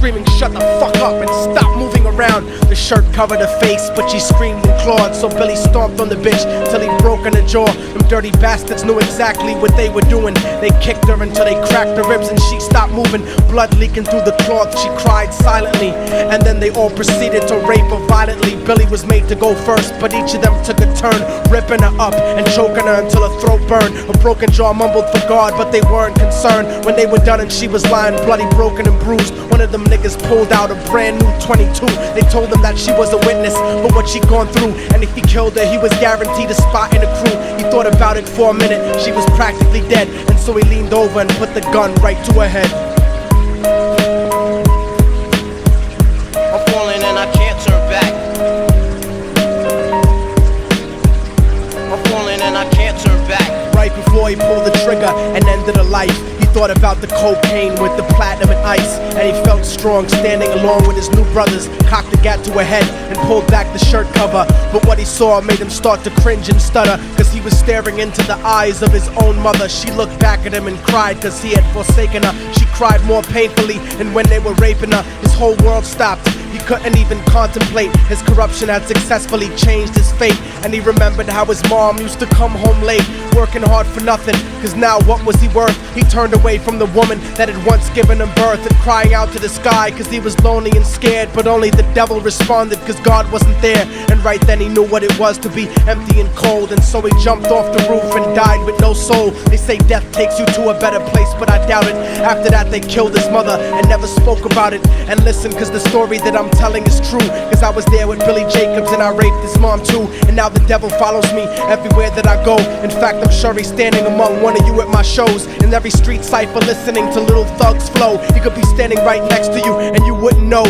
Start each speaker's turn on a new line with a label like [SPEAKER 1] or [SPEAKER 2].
[SPEAKER 1] screaming, "Shut the fuck up and stop moving around." The shirt covered her face, but she screamed and clawed, so Billy stomped on the bitch till he broke in her jaw. Them dirty bastards knew exactly what they were doing. They kicked her until they cracked her ribs and she stopped moving. Blood leaking through the cloth, she cried silently, and then they all proceeded to rape her violently. Billy was made to go first, but each of them took a turn, ripping her up and choking her until her throat burned. Her broken jaw mumbled for God, but they weren't concerned. When they were done and she was lying bloody, broken and bruised, one of them niggas pulled out a brand new 22. They told him that she was a witness for what she'd gone through, and if he killed her, he was guaranteed a spot in the crew. He thought about it for a minute, she was practically dead, and so he leaned over and put the gun right to her head.
[SPEAKER 2] I'm falling and I can't turn back. I'm falling and I can't turn back.
[SPEAKER 1] Right before he pulled the trigger and ended her life, he thought about the cocaine with the platinum and ice, and he felt strong standing along with his new brothers, cocked the gat to her head and pulled back the shirt cover. But what he saw made him start to cringe and stutter, cause he was staring into the eyes of his own mother. She looked back at him and cried cause he had forsaken her. She cried more painfully, and when they were raping her, his whole world stopped. He couldn't even contemplate. His corruption had successfully changed his fate, and he remembered how his mom used to come home late, working hard for nothing, cause now what was he worth? He turned away from the woman that had once given him birth, and crying out to the sky cause he was lonely and scared, but only the devil responded cause God wasn't there. And right then he knew what it was to be empty and cold, and so he jumped off the roof and died with no soul. They say death takes you to a better place, but I doubt it. After that they killed his mother and never spoke about it. And listen, cause the story that I'm telling is true, cause I was there with Billy Jacobs and I raped his mom too. And now the devil follows me everywhere that I go. In fact, I'm sure he's standing among one of you at my shows, in every street cipher listening to Little Thug's flow. He could be standing right next to you and you wouldn't know.